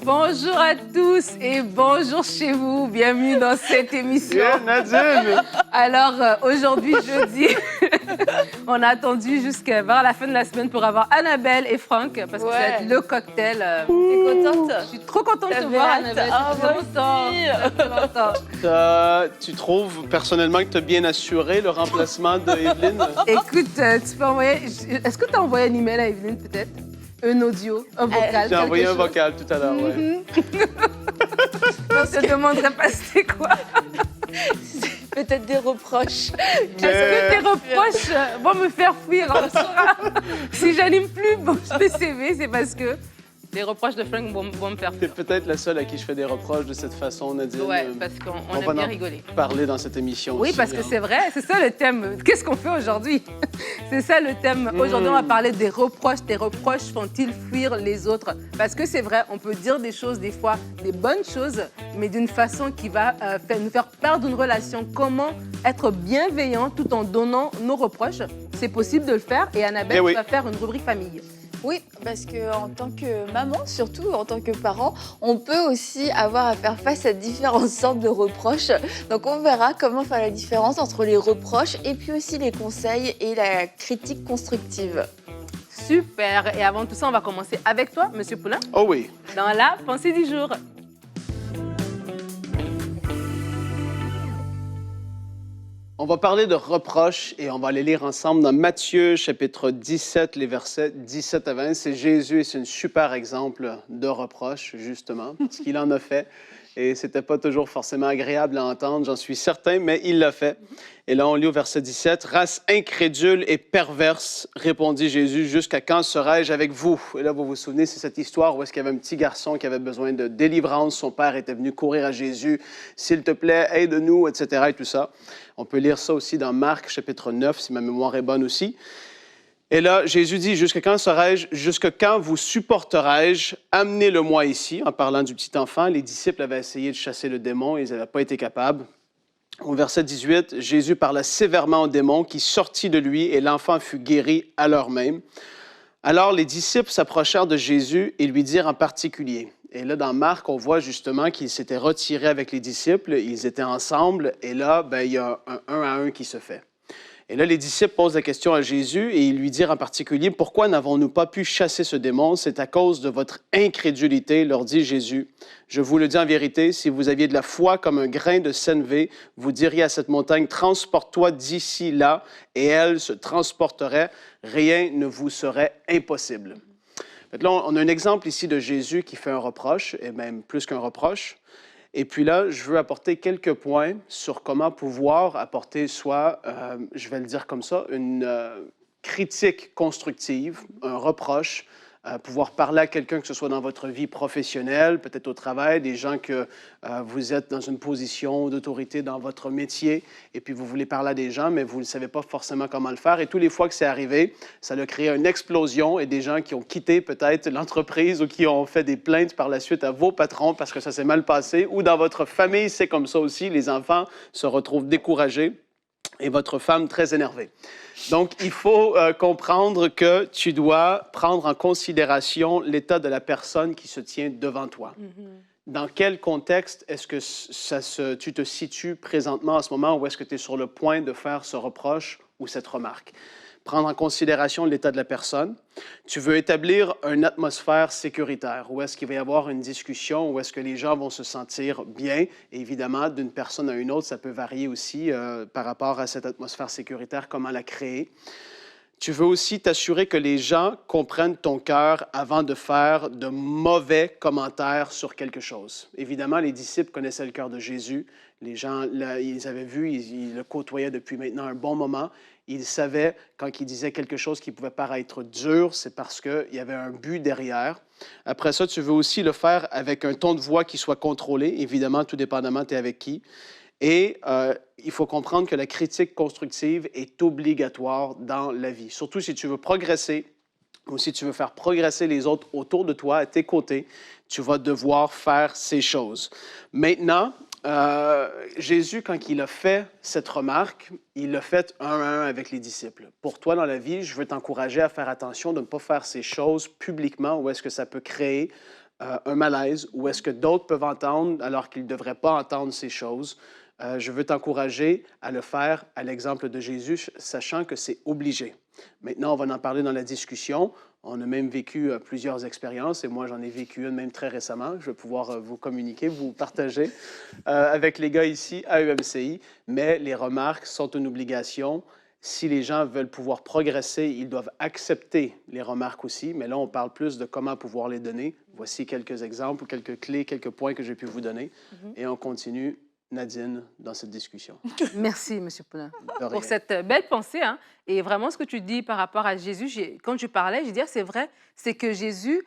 Bonjour à tous et bonjour chez vous. Bienvenue dans cette émission. Yeah, Nadine! Alors, aujourd'hui, jeudi, on a attendu jusqu'à vers la fin de la semaine pour avoir Annabelle et Franck parce que c'est le cocktail. T'es contente? Je suis trop contente de te T'avais voir, hâte? Annabelle. Ah, Ça fait longtemps. Tu trouves personnellement que tu as bien assuré le remplacement de Evelyne? Écoute, tu peux envoyer... Est-ce que tu as envoyé un email à Evelyne, peut-être? Un audio, un vocal, J'ai envoyé un quelque chose? vocal tout à l'heure, oui. Je te demanderais pas c'était quoi. Peut-être des reproches. Est-ce que tes reproches vont me faire fuir en soir? Si j'anime plus le CV, c'est parce que les reproches de Frank vont me faire Tu es fuir. peut-être la seule à qui je fais des reproches de cette façon, Nadine. Ouais, parce qu'on On aime va bien en rigoler. parler dans cette émission Oui, aussi, parce que hein. c'est vrai, c'est ça le thème. Qu'est-ce qu'on fait aujourd'hui? C'est ça le thème. Aujourd'hui, on va parler des reproches. Tes reproches font-ils fuir les autres? Parce que c'est vrai, on peut dire des choses, des fois, des bonnes choses, mais d'une façon qui va nous faire perdre une relation. Comment être bienveillant tout en donnant nos reproches? C'est possible de le faire. Et Annabelle, Eh oui. tu vas faire une rubrique famille. Oui, parce qu'en tant que maman, surtout en tant que parent, on peut aussi avoir à faire face à différentes sortes de reproches. Donc on verra comment faire la différence entre les reproches et puis aussi les conseils et la critique constructive. Super. Et avant tout ça, on va commencer avec toi, Monsieur Poulain, Oh oui. dans la pensée du jour. On va parler de reproches et on va aller lire ensemble dans Matthieu, chapitre 17, les versets 17 à 20. C'est Jésus et c'est un super exemple de reproche, justement, ce qu'il en a fait. Et c'était pas toujours forcément agréable à entendre, j'en suis certain, mais il l'a fait. Et là, on lit au verset 17. « Race incrédule et perverse, répondit Jésus, jusqu'à quand serai-je avec vous? » Et là, vous vous souvenez, c'est cette histoire où est-ce qu'il y avait un petit garçon qui avait besoin de délivrance. Son père était venu courir à Jésus. « S'il te plaît, aide-nous, etc. » et tout ça. On peut lire ça aussi dans Marc, chapitre 9, si ma mémoire est bonne aussi. Et là, Jésus dit, « Jusqu'à quand serai-je? Jusqu'à quand vous supporterai-je? Amenez-le-moi ici. » En parlant du petit enfant, les disciples avaient essayé de chasser le démon, ils n'avaient pas été capables. Au verset 18, Jésus parla sévèrement au démon qui sortit de lui et l'enfant fut guéri à l'heure même. Alors les disciples s'approchèrent de Jésus et lui dirent en particulier. Et là, dans Marc, on voit justement qu'ils s'étaient retirés avec les disciples, ils étaient ensemble, et là, il y a un à un qui se fait. Et là, les disciples posent la question à Jésus et ils lui dirent en particulier, « Pourquoi n'avons-nous pas pu chasser ce démon? C'est à cause de votre incrédulité, leur dit Jésus. Je vous le dis en vérité, si vous aviez de la foi comme un grain de sénévé, vous diriez à cette montagne, transporte-toi d'ici là, et elle se transporterait. Rien ne vous serait impossible. » Là, on a un exemple ici de Jésus qui fait un reproche, et même plus qu'un reproche. Et puis là, je veux apporter quelques points sur comment pouvoir apporter soit, je vais le dire comme ça, une critique constructive, un reproche, pouvoir parler à quelqu'un, que ce soit dans votre vie professionnelle, peut-être au travail, des gens que vous êtes dans une position d'autorité dans votre métier, et puis vous voulez parler à des gens, mais vous ne savez pas forcément comment le faire. Et tous les fois que c'est arrivé, ça a créé une explosion et des gens qui ont quitté peut-être l'entreprise ou qui ont fait des plaintes par la suite à vos patrons parce que ça s'est mal passé, ou dans votre famille, c'est comme ça aussi, les enfants se retrouvent découragés et votre femme très énervée. Donc, il faut comprendre que tu dois prendre en considération l'état de la personne qui se tient devant toi. Dans quel contexte est-ce que tu te situes présentement à ce moment où est-ce que tu es sur le point de faire ce reproche ou cette remarque? Prendre en considération l'état de la personne. Tu veux établir une atmosphère sécuritaire où est-ce qu'il va y avoir une discussion, où est-ce que les gens vont se sentir bien. Et évidemment, d'une personne à une autre, ça peut varier aussi par rapport à cette atmosphère sécuritaire, comment la créer. Tu veux aussi t'assurer que les gens comprennent ton cœur avant de faire de mauvais commentaires sur quelque chose. Évidemment, les disciples connaissaient le cœur de Jésus. Les gens, là, ils avaient vu, ils le côtoyaient depuis maintenant un bon moment. Ils savaient, quand il disait quelque chose qui pouvait paraître dur, c'est parce qu'il y avait un but derrière. Après ça, tu veux aussi le faire avec un ton de voix qui soit contrôlé, évidemment, tout dépendamment, tu es avec qui. Et il faut comprendre que la critique constructive est obligatoire dans la vie, surtout si tu veux progresser ou si tu veux faire progresser les autres autour de toi, à tes côtés, tu vas devoir faire ces choses. Maintenant, Jésus, quand il a fait cette remarque, il l'a fait un à un avec les disciples. Pour toi, dans la vie, je veux t'encourager à faire attention de ne pas faire ces choses publiquement où est-ce que ça peut créer un malaise ou est-ce que d'autres peuvent entendre alors qu'ils ne devraient pas entendre ces choses, je veux t'encourager à le faire à l'exemple de Jésus, sachant que c'est obligé. Maintenant, on va en parler dans la discussion. On a même vécu plusieurs expériences et moi, j'en ai vécu une même très récemment. Je vais pouvoir vous communiquer, vous partager avec les gars ici à UMCI. Mais les remarques sont une obligation. Si les gens veulent pouvoir progresser, ils doivent accepter les remarques aussi. Mais là, on parle plus de comment pouvoir les donner. Voici quelques exemples, quelques clés, quelques points que j'ai pu vous donner. Et on continue, Nadine, dans cette discussion. Merci, M. Poulin, pour cette belle pensée. Hein. Et vraiment, ce que tu dis par rapport à Jésus, quand tu parlais, je dis, c'est vrai, c'est que Jésus,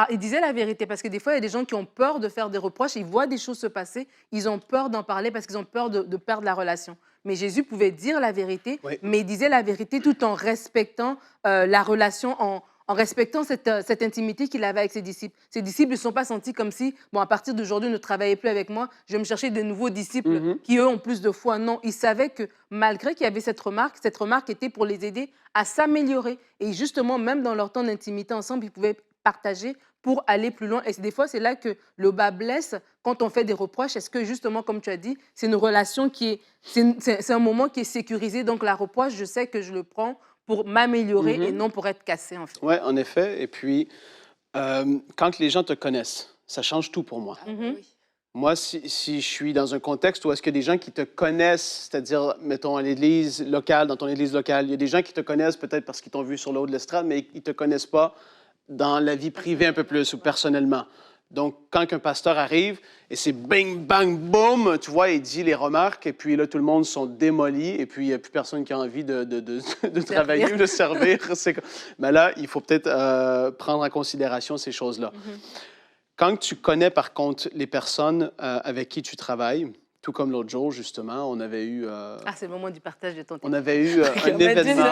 il disait la vérité. Parce que des fois, il y a des gens qui ont peur de faire des reproches, ils voient des choses se passer, ils ont peur d'en parler parce qu'ils ont peur de perdre la relation. Mais Jésus pouvait dire la vérité, oui. Mais il disait la vérité tout en respectant la relation, en respectant cette intimité qu'il avait avec ses disciples. Ses disciples ne se sont pas sentis comme si, bon, à partir d'aujourd'hui, ne travaillez plus avec moi, je vais me chercher de nouveaux disciples qui, eux, ont plus de foi. Non, ils savaient que malgré qu'il y avait cette remarque était pour les aider à s'améliorer. Et justement, même dans leur temps d'intimité ensemble, ils pouvaient partager pour aller plus loin. Et des fois, c'est là que le bas blesse quand on fait des reproches. Est-ce que, justement, comme tu as dit, c'est une relation qui est... C'est un moment qui est sécurisé. Donc, la reproche, je sais que je le prends pour m'améliorer et non pour être cassé, en fait. Oui, en effet. Et puis, quand les gens te connaissent, ça change tout pour moi. Moi, si je suis dans un contexte où est-ce qu'il y a des gens qui te connaissent, c'est-à-dire, mettons, à l'église locale, dans ton église locale, il y a des gens qui te connaissent peut-être parce qu'ils t'ont vu sur le haut de l'estrade, mais ils ne te connaissent pas dans la vie privée un peu plus ou personnellement. Donc, quand un pasteur arrive et c'est bing, bang, boum, tu vois, il dit les remarques et puis là, tout le monde sont démolis et puis il n'y a plus personne qui a envie de travailler ou de servir. Mais là, il faut peut-être prendre en considération ces choses-là. Quand tu connais, par contre, les personnes avec qui tu travailles, tout comme l'autre jour, justement, on avait eu... c'est le moment du partage de ton temps. On avait eu un événement.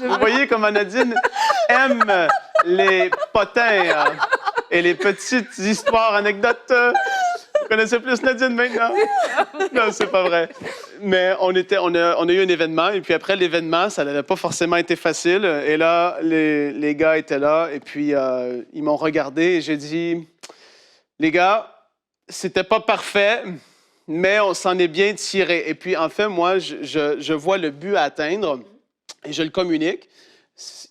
Vous voyez comment Nadine aime les potins et les petites histoires, anecdotes. Vous connaissez plus Nadine maintenant? Non, c'est pas vrai. Mais on a eu un événement et puis après l'événement, ça n'avait pas forcément été facile. Et là, les gars étaient là et puis ils m'ont regardé et j'ai dit, les gars, c'était pas parfait, mais on s'en est bien tiré. Et puis, en fait, moi, je vois le but à atteindre et je le communique.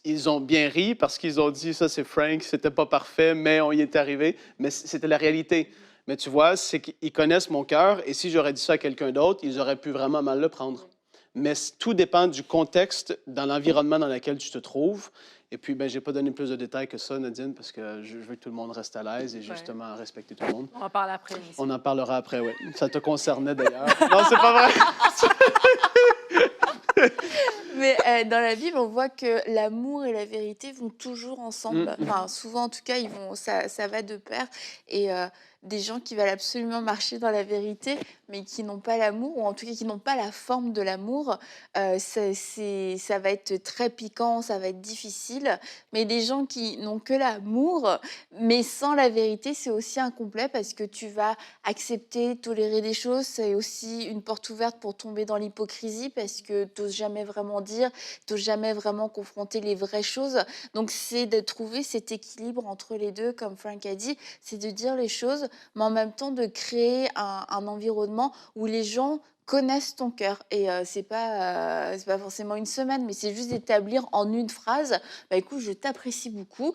Ils ont bien ri parce qu'ils ont dit, ça, c'est Frank, c'était pas parfait, mais on y est arrivé. Mais c'était la réalité. Mais tu vois, c'est qu'ils connaissent mon cœur et si j'aurais dit ça à quelqu'un d'autre, ils auraient pu vraiment mal le prendre. Mais tout dépend du contexte, dans l'environnement dans lequel tu te trouves. Et puis, je n'ai pas donné plus de détails que ça, Nadine, parce que je veux que tout le monde reste à l'aise et justement respecter tout le monde. On en parle après. On en parlera après, oui. Ça te concernait d'ailleurs. Non, c'est pas vrai. Mais dans la Bible, on voit que l'amour et la vérité vont toujours ensemble. Enfin, souvent, en tout cas, ça va de pair. Et des gens qui veulent absolument marcher dans la vérité, mais qui n'ont pas l'amour, ou en tout cas qui n'ont pas la forme de l'amour, ça va être très piquant, ça va être difficile. Mais des gens qui n'ont que l'amour, mais sans la vérité, c'est aussi incomplet parce que tu vas accepter, tolérer des choses. C'est aussi une porte ouverte pour tomber dans l'hypocrisie parce que tu n'oses jamais vraiment dire, tu n'oses jamais vraiment confronter les vraies choses. Donc, c'est de trouver cet équilibre entre les deux, comme Frank a dit, c'est de dire les choses, mais en même temps de créer un environnement où les gens connaissent ton cœur. Et c'est pas forcément une semaine, mais c'est juste d'établir en une phrase, écoute, je t'apprécie beaucoup.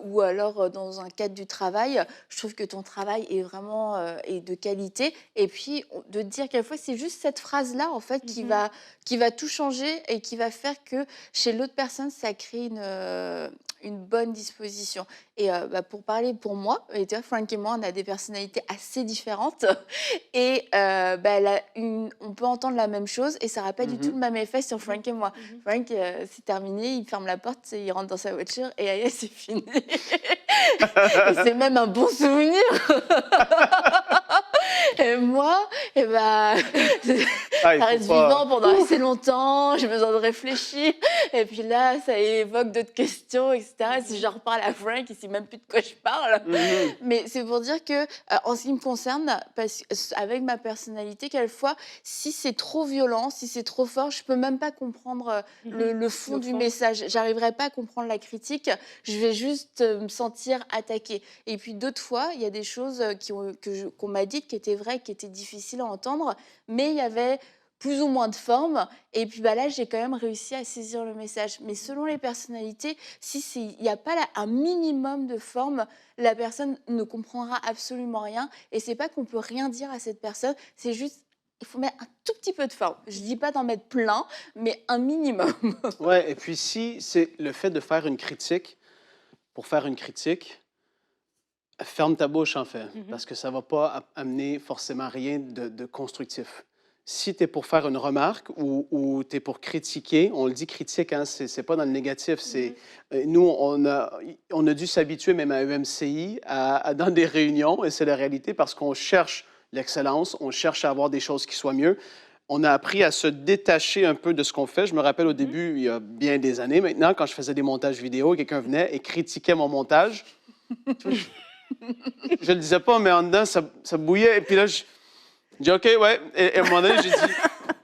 Ou alors, dans un cadre du travail, je trouve que ton travail est vraiment est de qualité. Et puis, de dire quelquefois, c'est juste cette phrase-là, en fait, qui va tout changer et qui va faire que chez l'autre personne, ça crée une bonne disposition. Et pour parler pour moi, et tu vois, Frank et moi, on a des personnalités assez différentes. Et on peut entendre la même chose et ça n'aura pas du tout le même effet sur Frank et moi. Frank, c'est terminé, il ferme la porte, il rentre dans sa voiture et allez, c'est fini. Et c'est même un bon souvenir. Et moi, Ah, il ça faut reste pas- vivant pendant assez longtemps, j'ai besoin de réfléchir. Et puis là, ça évoque d'autres questions, etc. Si je reparle à Frank, il ne sait même plus de quoi je parle. Mhm. Mais c'est pour dire que, en ce qui me concerne, avec ma personnalité, quelquefois, si c'est trop violent, si c'est trop fort, je ne peux même pas comprendre le fond Le du fond. message. J'arriverai pas à comprendre la critique. Je vais juste me sentir attaquée. Et puis d'autres fois, il y a des choses qu'on m'a dites qui étaient vraies, qui étaient difficiles à entendre, mais il y avait plus ou moins de forme. Et puis là, j'ai quand même réussi à saisir le message. Mais selon les personnalités, si il n'y a pas un minimum de forme, la personne ne comprendra absolument rien. Et c'est pas qu'on peut rien dire à cette personne, c'est juste il faut mettre un tout petit peu de forme. Je dis pas d'en mettre plein, mais un minimum. Ouais, et puis si c'est le fait de faire une critique, pour faire une critique, ferme ta bouche en fait, parce que ça ne va pas amener forcément rien de constructif. Si tu es pour faire une remarque ou tu es pour critiquer, on le dit critique, hein, c'est pas dans le négatif. Nous, on a dû s'habituer même à EMCI, dans des réunions, et c'est la réalité, parce qu'on cherche l'excellence, on cherche à avoir des choses qui soient mieux. On a appris à se détacher un peu de ce qu'on fait. Je me rappelle au début, il y a bien des années maintenant, quand je faisais des montages vidéo, quelqu'un venait et critiquait mon montage. Je le disais pas, mais en dedans, ça bouillait. Et puis là, je dis OK, ouais. Et à un moment donné, j'ai dit,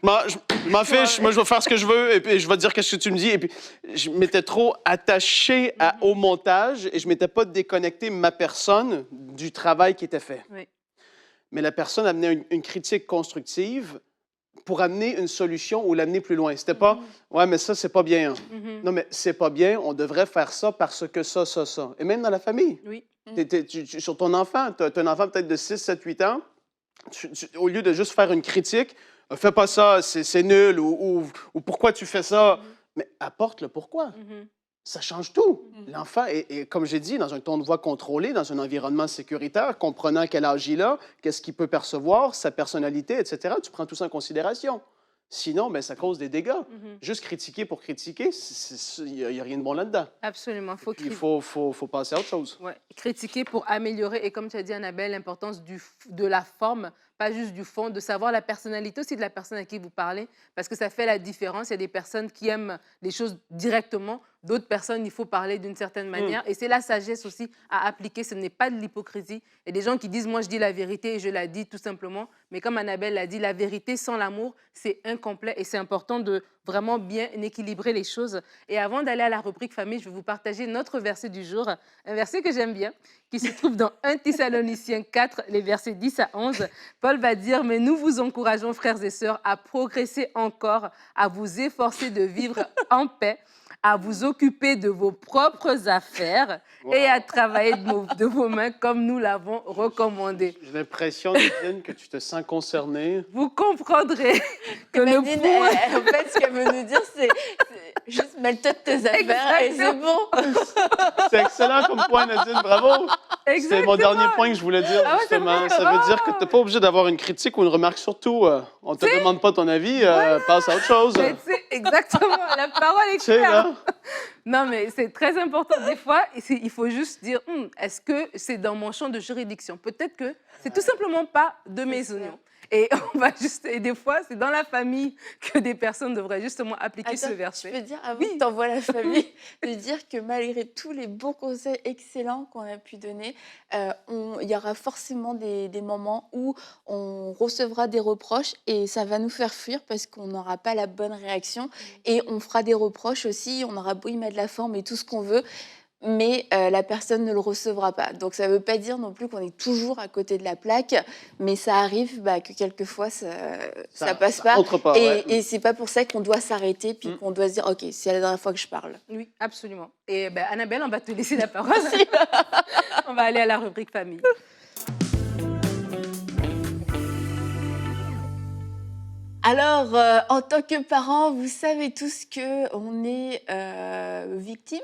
je m'en fiche, moi, je vais faire ce que je veux, et puis je vais te dire qu'est-ce que tu me dis. Et puis, je m'étais trop attaché au montage et je m'étais pas déconnecté ma personne du travail qui était fait. Oui. Mais la personne amenait une critique constructive pour amener une solution ou l'amener plus loin. C'était pas « Ouais, mais ça, c'est pas bien. Hein. Non, mais c'est pas bien, on devrait faire ça parce que ça. » Et même dans la famille. Oui. Sur ton enfant, tu as un enfant peut-être de 6, 7, 8 ans, au lieu de juste faire une critique, « Fais pas ça, c'est nul » ou « Pourquoi tu fais ça? » Mais apporte le pourquoi. Ça change tout. L'enfant est, comme j'ai dit, dans un ton de voix contrôlé, dans un environnement sécuritaire, comprenant quel âge il a, qu'est-ce qu'il peut percevoir, sa personnalité, etc. Tu prends tout ça en considération. Sinon, ben, ça cause des dégâts. Juste critiquer pour critiquer, il n'y a rien de bon là-dedans. Absolument. Il faut passer à autre chose. Ouais. Critiquer pour améliorer. Et comme tu as dit, Annabelle, l'importance de la forme, pas juste du fond, de savoir la personnalité aussi de la personne à qui vous parlez, parce que ça fait la différence. Il y a des personnes qui aiment les choses directement, d'autres personnes, il faut parler d'une certaine manière. Et c'est la sagesse aussi à appliquer, ce n'est pas de l'hypocrisie. Il y a des gens qui disent, moi je dis la vérité et je la dis tout simplement. Mais comme Annabelle l'a dit, la vérité sans l'amour, c'est incomplet et c'est important de vraiment bien équilibrer les choses. Et avant d'aller à la rubrique famille, je vais vous partager notre verset du jour, un verset que j'aime bien, qui se trouve dans 1 Thessaloniciens 4, les versets 10 à 11. Paul va dire, mais nous vous encourageons, frères et sœurs, à progresser encore, à vous efforcer de vivre en paix, à vous occuper de vos propres affaires et à travailler de vos mains comme nous l'avons recommandé. J'ai l'impression, Nadine, que tu te sens concernée. Vous comprendrez que Nadine, le en fait, ce qu'elle veut nous dire, c'est juste mêle-toi de tes affaires et c'est bon. C'est excellent comme point, Nadine, bravo. C'est mon dernier point que je voulais dire, Ah ouais, c'est justement. vrai? Ça veut dire que tu n'es pas obligé d'avoir une critique ou une remarque. Surtout, on ne te demande pas ton avis, passe à autre chose. Mais tu sais, exactement, la parole est Tu sais, claire. là, Non, mais c'est très important. Des fois, il faut juste dire, est-ce que c'est dans mon champ de juridiction? Peut-être que c'est tout simplement pas de mes oignons. Et et des fois, c'est dans la famille que des personnes devraient justement appliquer ce verset. Je peux dire, avant que tu envoies la famille, de dire que malgré tous les bons conseils excellents qu'on a pu donner, il y aura forcément des moments où on recevra des reproches et ça va nous faire fuir parce qu'on n'aura pas la bonne réaction. Et on fera des reproches aussi, on aura beau y mettre de la forme et tout ce qu'on veut, mais la personne ne le recevra pas. Donc ça ne veut pas dire non plus qu'on est toujours à côté de la plaque, mais ça arrive que quelquefois ça passe pas. entre pas, ouais. Et c'est pas pour ça qu'on doit s'arrêter puis qu'on doit se dire ok, c'est la dernière fois que je parle. Oui, absolument. Et Annabelle, on va te laisser la parole. On va aller à la rubrique famille. Alors, en tant que parent, vous savez tous qu'on est victime,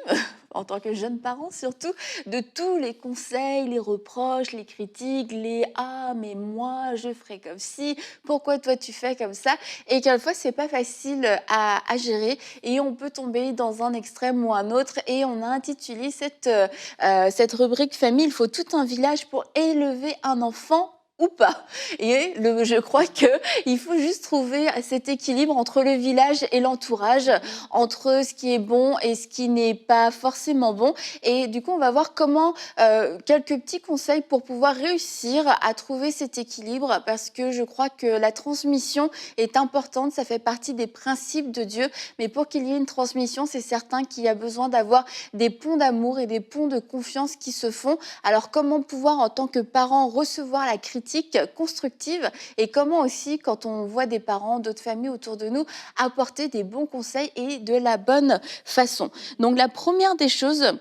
en tant que jeune parent surtout, de tous les conseils, les reproches, les critiques, les « ah, mais moi, je ferais comme ci, pourquoi toi tu fais comme ça ?» Et quelquefois, c'est pas facile à gérer et on peut tomber dans un extrême ou un autre. Et on a intitulé cette rubrique famille « Il faut tout un village pour élever un enfant ou pas. Et je crois qu'il faut juste trouver cet équilibre entre le village et l'entourage, entre ce qui est bon et ce qui n'est pas forcément bon. Et du coup, on va voir comment, quelques petits conseils pour pouvoir réussir à trouver cet équilibre, parce que je crois que la transmission est importante, ça fait partie des principes de Dieu. Mais pour qu'il y ait une transmission, c'est certain qu'il y a besoin d'avoir des ponts d'amour et des ponts de confiance qui se font. Alors, comment pouvoir, en tant que parent, recevoir la critique constructive, et comment aussi, quand on voit des parents, d'autres familles autour de nous, apporter des bons conseils et de la bonne façon. Donc la première des choses,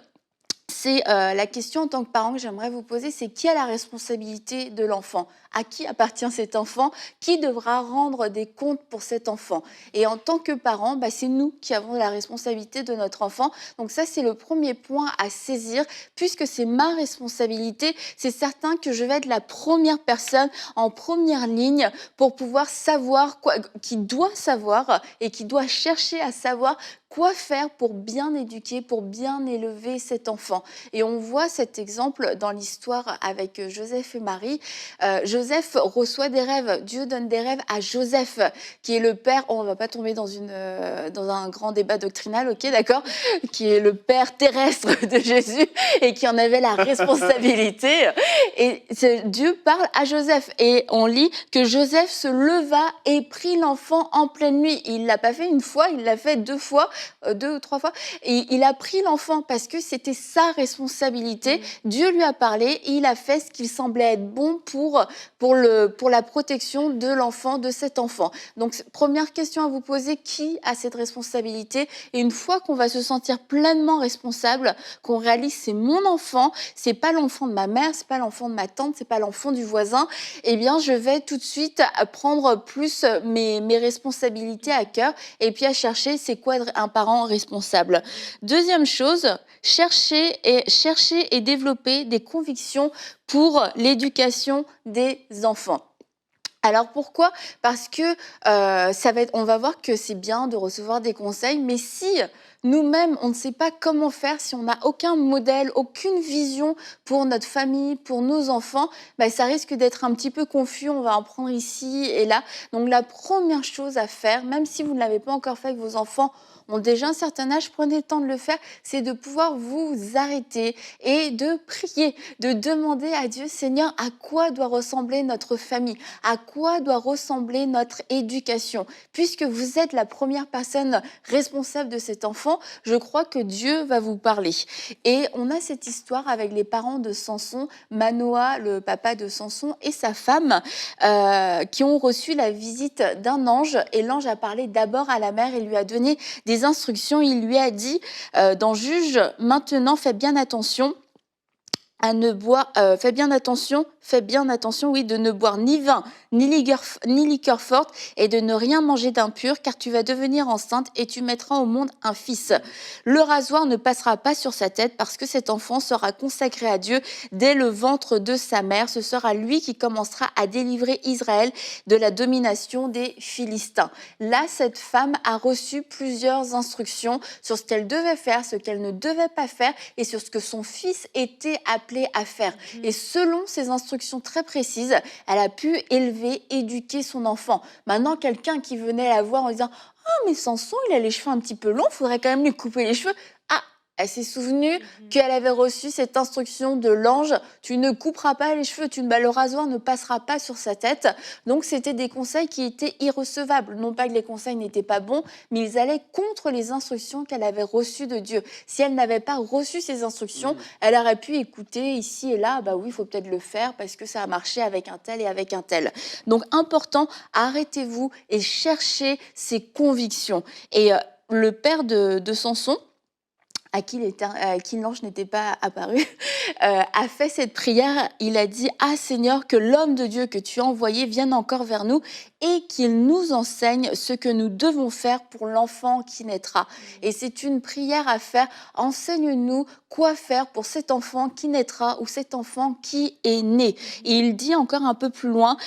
c'est la question en tant que parent que j'aimerais vous poser, c'est qui a la responsabilité de l'enfant? À qui appartient cet enfant? Qui devra rendre des comptes pour cet enfant? Et en tant que parent, c'est nous qui avons la responsabilité de notre enfant. Donc ça, c'est le premier point à saisir. Puisque c'est ma responsabilité, c'est certain que je vais être la première personne en première ligne pour pouvoir savoir, qui doit savoir et qui doit chercher à savoir quoi faire pour bien éduquer, pour bien élever cet enfant. Et on voit cet exemple dans l'histoire avec Joseph et Marie. Joseph reçoit des rêves. Dieu donne des rêves à Joseph, qui est le père. On ne va pas tomber dans un grand débat doctrinal, ok, d'accord, qui est le père terrestre de Jésus et qui en avait la responsabilité. Et Dieu parle à Joseph. Et on lit que Joseph se leva et prit l'enfant en pleine nuit. Il ne l'a pas fait une fois, il l'a fait 2 fois. 2 ou 3 fois, et il a pris l'enfant parce que c'était sa responsabilité. Dieu lui a parlé et il a fait ce qu'il semblait être bon pour la protection de l'enfant, de cet enfant. Donc, première question à vous poser, qui a cette responsabilité? Et une fois qu'on va se sentir pleinement responsable, qu'on réalise c'est mon enfant, c'est pas l'enfant de ma mère, c'est pas l'enfant de ma tante, c'est pas l'enfant du voisin, eh bien, je vais tout de suite prendre plus mes responsabilités à cœur et puis à chercher c'est quoi un parent responsable. Deuxième chose, chercher et développer des convictions pour l'éducation des enfants. Alors pourquoi? Parce que on va voir que c'est bien de recevoir des conseils, mais si nous-mêmes, on ne sait pas comment faire, si on n'a aucun modèle, aucune vision pour notre famille, pour nos enfants, ça risque d'être un petit peu confus, on va en prendre ici et là. Donc la première chose à faire, même si vous ne l'avez pas encore fait avec vos enfants, ont déjà un certain âge, prenez le temps de le faire, c'est de pouvoir vous arrêter et de prier, de demander à Dieu, Seigneur, à quoi doit ressembler notre famille? À quoi doit ressembler notre éducation? Puisque vous êtes la première personne responsable de cet enfant, je crois que Dieu va vous parler. Et on a cette histoire avec les parents de Samson, Manoah, le papa de Samson, et sa femme, qui ont reçu la visite d'un ange. Et l'ange a parlé d'abord à la mère et lui a donné des instructions. Il lui a dit dans Juge, maintenant fais bien attention à ne boire, fais bien attention, oui, de ne boire ni vin, ni liqueur forte, et de ne rien manger d'impur, car tu vas devenir enceinte et tu mettras au monde un fils. Le rasoir ne passera pas sur sa tête, parce que cet enfant sera consacré à Dieu dès le ventre de sa mère. Ce sera lui qui commencera à délivrer Israël de la domination des Philistins. Là, cette femme a reçu plusieurs instructions sur ce qu'elle devait faire, ce qu'elle ne devait pas faire, et sur ce que son fils était appelé à faire. Et selon ces instructions très précises, elle a pu élever, éduquer son enfant. Maintenant, quelqu'un qui venait la voir en disant « Ah, mais Samson, il a les cheveux un petit peu longs, il faudrait quand même lui couper les cheveux. » Ah, elle s'est souvenue qu'elle avait reçu cette instruction de l'ange. Tu ne couperas pas les cheveux, le rasoir ne passera pas sur sa tête. Donc, c'était des conseils qui étaient irrecevables. Non pas que les conseils n'étaient pas bons, mais ils allaient contre les instructions qu'elle avait reçues de Dieu. Si elle n'avait pas reçu ces instructions, elle aurait pu écouter ici et là, oui, il faut peut-être le faire parce que ça a marché avec un tel et avec un tel. Donc, important, arrêtez-vous et cherchez ces convictions. Et le père de Samson, à qui l'ange n'était pas apparu, a fait cette prière. Il a dit « Ah Seigneur, que l'homme de Dieu que tu as envoyé vienne encore vers nous et qu'il nous enseigne ce que nous devons faire pour l'enfant qui naîtra. » Et c'est une prière à faire. Enseigne-nous quoi faire pour cet enfant qui naîtra ou cet enfant qui est né. Et il dit encore un peu plus loin,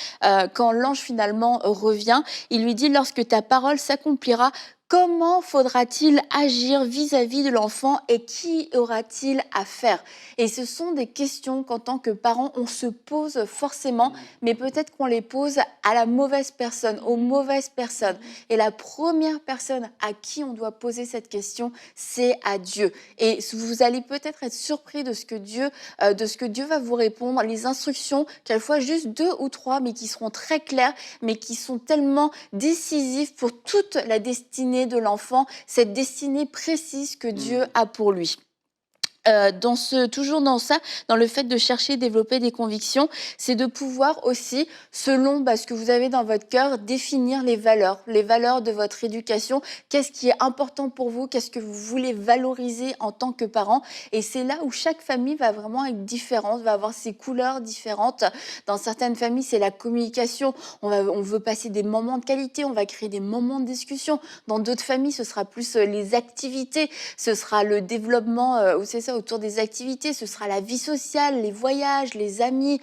quand l'ange finalement revient, il lui dit « Lorsque ta parole s'accomplira, comment faudra-t-il agir vis-à-vis de l'enfant et qui aura-t-il à faire? Et ce sont des questions qu'en tant que parents, on se pose forcément, mais peut-être qu'on les pose à la mauvaise personne, aux mauvaises personnes. Et la première personne à qui on doit poser cette question, c'est à Dieu. Et vous allez peut-être être surpris de ce que Dieu va vous répondre, les instructions, quelquefois juste 2 ou 3, mais qui seront très claires, mais qui sont tellement décisives pour toute la destinée de l'enfant, cette destinée précise que Dieu a pour lui. Toujours dans ça, dans le fait de chercher, développer des convictions, c'est de pouvoir aussi, selon ce que vous avez dans votre cœur, définir les valeurs de votre éducation. Qu'est-ce qui est important pour vous? Qu'est-ce que vous voulez valoriser en tant que parent? Et c'est là où chaque famille va vraiment être différente, va avoir ses couleurs différentes. Dans certaines familles, c'est la communication. On veut passer des moments de qualité, on va créer des moments de discussion. Dans d'autres familles, ce sera plus les activités, ce sera le développement, c'est ça, autour des activités, ce sera la vie sociale, les voyages, les amis.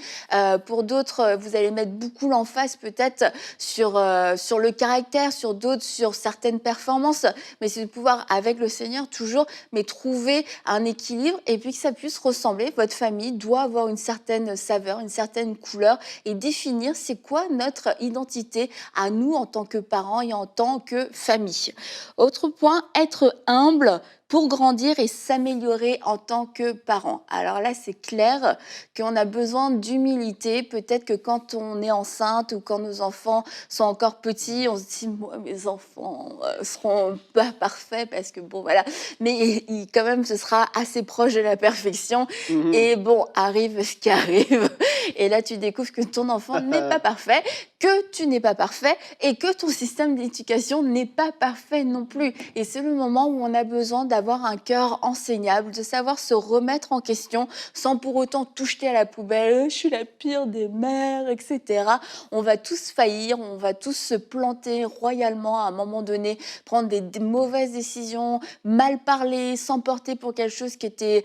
Pour d'autres, vous allez mettre beaucoup l'emphase peut-être sur le caractère, sur d'autres, sur certaines performances. Mais c'est de pouvoir, avec le Seigneur, toujours, mais trouver un équilibre et puis que ça puisse ressembler. Votre famille doit avoir une certaine saveur, une certaine couleur et définir c'est quoi notre identité à nous en tant que parents et en tant que famille. Autre point, être humble pour grandir et s'améliorer en tant que parent. Alors là, c'est clair qu'on a besoin d'humilité. Peut-être que quand on est enceinte ou quand nos enfants sont encore petits, on se dit, moi, mes enfants seront pas parfaits parce que bon, voilà. Mais quand même, ce sera assez proche de la perfection. Et bon, arrive ce qui arrive. Et là, tu découvres que ton enfant n'est pas parfait, que tu n'es pas parfait et que ton système d'éducation n'est pas parfait non plus. Et c'est le moment où on a besoin d'avoir un cœur enseignable, de savoir se remettre en question sans pour autant tout jeter à la poubelle. Je suis la pire des mères, etc. On va tous faillir, on va tous se planter royalement à un moment donné, prendre des mauvaises décisions, mal parler, s'emporter pour quelque chose qui était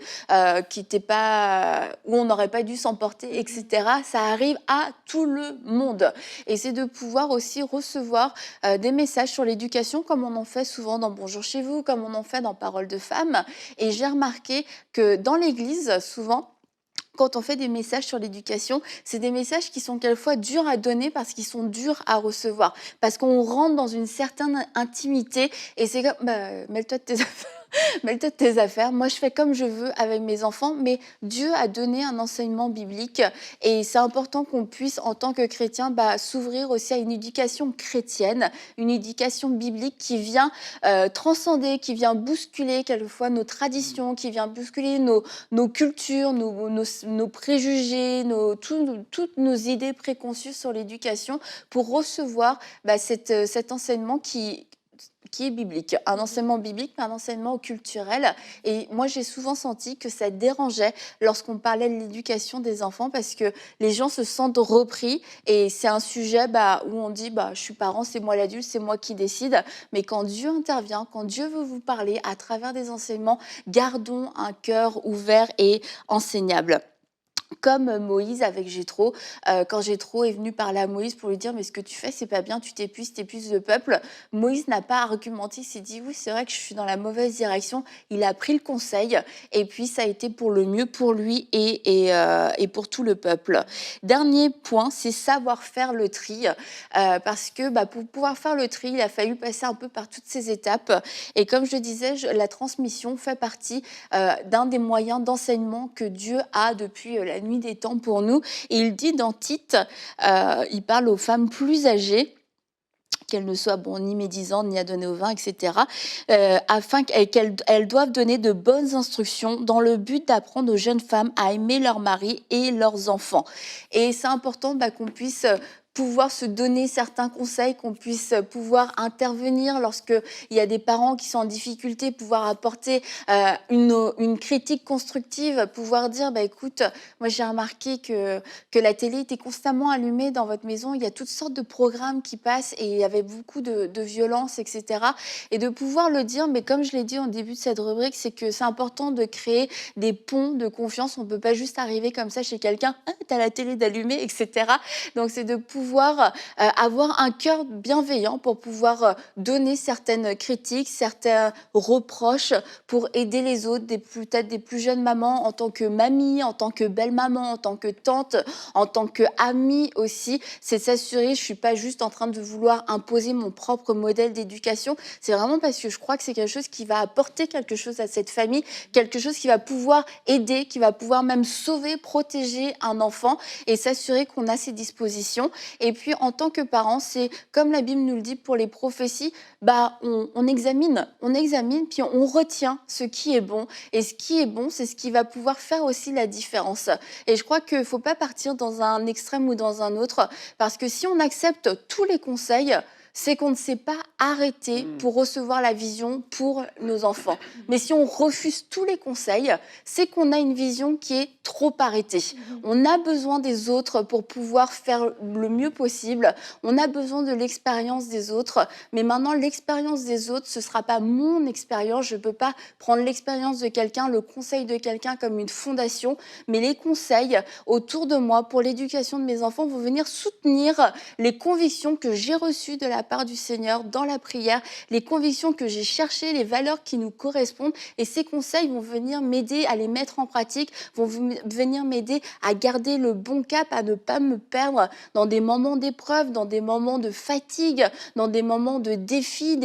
pas où on n'aurait pas dû s'emporter, etc. Ça arrive à tout le monde. Et c'est de pouvoir aussi recevoir des messages sur l'éducation comme on en fait souvent dans Bonjour chez vous, comme on en fait dans Paroles de femmes. Et j'ai remarqué que dans l'Église, souvent, quand on fait des messages sur l'éducation, c'est des messages qui sont quelquefois durs à donner parce qu'ils sont durs à recevoir. Parce qu'on rentre dans une certaine intimité et c'est comme, mêle-toi de tes affaires. Mêle-toi de tes affaires. Moi, je fais comme je veux avec mes enfants, mais Dieu a donné un enseignement biblique et c'est important qu'on puisse, en tant que chrétien, s'ouvrir aussi à une éducation chrétienne, une éducation biblique qui vient transcender, qui vient bousculer quelquefois nos traditions, qui vient bousculer nos cultures, nos préjugés, toutes nos idées préconçues sur l'éducation pour recevoir cet enseignement qui est biblique, un enseignement biblique, mais un enseignement culturel. Et moi, j'ai souvent senti que ça dérangeait lorsqu'on parlait de l'éducation des enfants parce que les gens se sentent repris et c'est un sujet où on dit je suis parent, c'est moi l'adulte, c'est moi qui décide. Mais quand Dieu intervient, quand Dieu veut vous parler à travers des enseignements, gardons un cœur ouvert et enseignable. Comme Moïse avec Jéthro, quand Jéthro est venu parler à Moïse pour lui dire « mais ce que tu fais, c'est pas bien, tu t'épuises le peuple », Moïse n'a pas argumenté, il s'est dit « oui, c'est vrai que je suis dans la mauvaise direction », il a pris le conseil et puis ça a été pour le mieux pour lui et pour tout le peuple. Dernier point, c'est savoir faire le tri, parce que pour pouvoir faire le tri, il a fallu passer un peu par toutes ces étapes et comme je disais, la transmission fait partie d'un des moyens d'enseignement que Dieu a depuis la nuit des temps pour nous. Et il dit dans Tite, il parle aux femmes plus âgées, qu'elles ne soient ni médisantes, ni à donner au vin, etc., afin qu'elles doivent donner de bonnes instructions dans le but d'apprendre aux jeunes femmes à aimer leur mari et leurs enfants. Et c'est important qu'on puisse pouvoir se donner certains conseils, qu'on puisse pouvoir intervenir lorsqu'il y a des parents qui sont en difficulté, pouvoir apporter une critique constructive, pouvoir dire écoute, moi j'ai remarqué que la télé était constamment allumée dans votre maison, il y a toutes sortes de programmes qui passent et il y avait beaucoup de violence, etc. Et de pouvoir le dire, mais comme je l'ai dit au début de cette rubrique, c'est que c'est important de créer des ponts de confiance. On ne peut pas juste arriver comme ça chez quelqu'un, t'as la télé d'allumer, etc. Donc c'est de pouvoir pouvoir avoir un cœur bienveillant, pour pouvoir donner certaines critiques, certains reproches, pour aider les autres, peut-être des plus jeunes mamans, en tant que mamie, en tant que belle-maman, en tant que tante, en tant qu'amie aussi. C'est s'assurer, je ne suis pas juste en train de vouloir imposer mon propre modèle d'éducation. C'est vraiment parce que je crois que c'est quelque chose qui va apporter quelque chose à cette famille, quelque chose qui va pouvoir aider, qui va pouvoir même sauver, protéger un enfant et s'assurer qu'on a ses dispositions. Et puis, en tant que parent, c'est comme la Bible nous le dit pour les prophéties, on examine, puis on retient ce qui est bon. Et ce qui est bon, c'est ce qui va pouvoir faire aussi la différence. Et je crois qu'il ne faut pas partir dans un extrême ou dans un autre, parce que si on accepte tous les conseils, c'est qu'on ne s'est pas arrêté pour recevoir la vision pour nos enfants. Mais si on refuse tous les conseils, c'est qu'on a une vision qui est trop arrêtée. On a besoin des autres pour pouvoir faire le mieux possible. On a besoin de l'expérience des autres. Mais maintenant, l'expérience des autres, ce ne sera pas mon expérience. Je ne peux pas prendre l'expérience de quelqu'un, le conseil de quelqu'un comme une fondation. Mais les conseils autour de moi pour l'éducation de mes enfants vont venir soutenir les convictions que j'ai reçues de la part du Seigneur dans la prière, les convictions que j'ai cherchées, les valeurs qui nous correspondent. Et ces conseils vont venir m'aider à les mettre en pratique, vont venir m'aider à garder le bon cap, à ne pas me perdre dans des moments d'épreuve, dans des moments de fatigue, dans des moments de défi,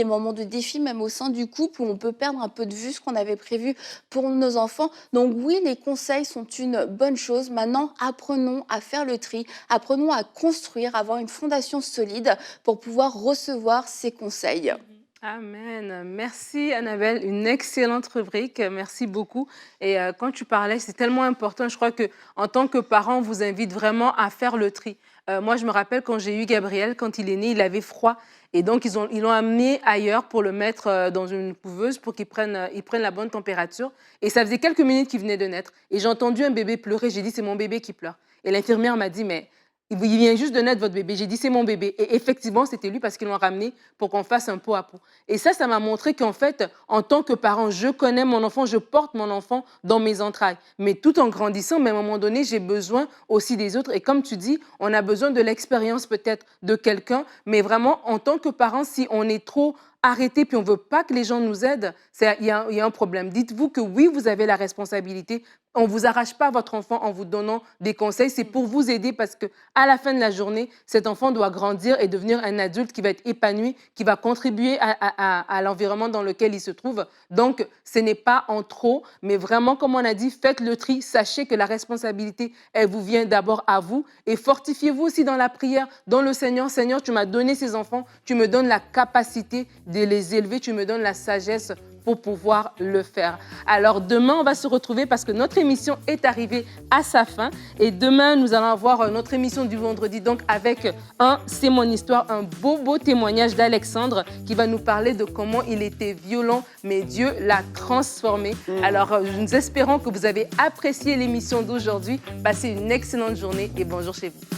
même au sein du couple où on peut perdre un peu de vue ce qu'on avait prévu pour nos enfants. Donc oui, les conseils sont une bonne chose. Maintenant, apprenons à faire le tri, apprenons à construire, à avoir une fondation solide pour pouvoir recevoir ces conseils. Amen. Merci Annabelle, une excellente rubrique. Merci beaucoup. Et quand tu parlais, c'est tellement important. Je crois que en tant que parent, on vous invite vraiment à faire le tri. Moi, je me rappelle quand j'ai eu Gabriel, quand il est né, il avait froid. Et donc, ils l'ont amené ailleurs pour le mettre dans une couveuse pour qu'il prenne la bonne température. Et ça faisait quelques minutes qu'il venait de naître. Et j'ai entendu un bébé pleurer. J'ai dit, c'est mon bébé qui pleure. Et l'infirmière m'a dit, mais il vient juste de naître, votre bébé. J'ai dit, c'est mon bébé. Et effectivement, c'était lui parce qu'ils l'ont ramené pour qu'on fasse un pot à pot. Et ça m'a montré qu'en fait, en tant que parent, je connais mon enfant, je porte mon enfant dans mes entrailles. Mais tout en grandissant, mais à un moment donné, j'ai besoin aussi des autres. Et comme tu dis, on a besoin de l'expérience peut-être de quelqu'un. Mais vraiment, en tant que parent, si on est trop arrêté puis on ne veut pas que les gens nous aident, il y a un problème. Dites-vous que oui, vous avez la responsabilité. On ne vous arrache pas votre enfant en vous donnant des conseils. C'est pour vous aider parce qu'à la fin de la journée, cet enfant doit grandir et devenir un adulte qui va être épanoui, qui va contribuer à l'environnement dans lequel il se trouve. Donc, ce n'est pas en trop, mais vraiment, comme on a dit, faites le tri. Sachez que la responsabilité, elle vous vient d'abord à vous. Et fortifiez-vous aussi dans la prière, dans le Seigneur. Seigneur, tu m'as donné ces enfants. Tu me donnes la capacité de les élever. Tu me donnes la sagesse pour pouvoir le faire. Alors demain, on va se retrouver parce que notre émission est arrivée à sa fin. Et demain, nous allons avoir notre émission du vendredi, donc avec C'est mon histoire, un beau témoignage d'Alexandre qui va nous parler de comment il était violent, mais Dieu l'a transformé. Alors, nous espérons que vous avez apprécié l'émission d'aujourd'hui. Passez une excellente journée et bonjour chez vous.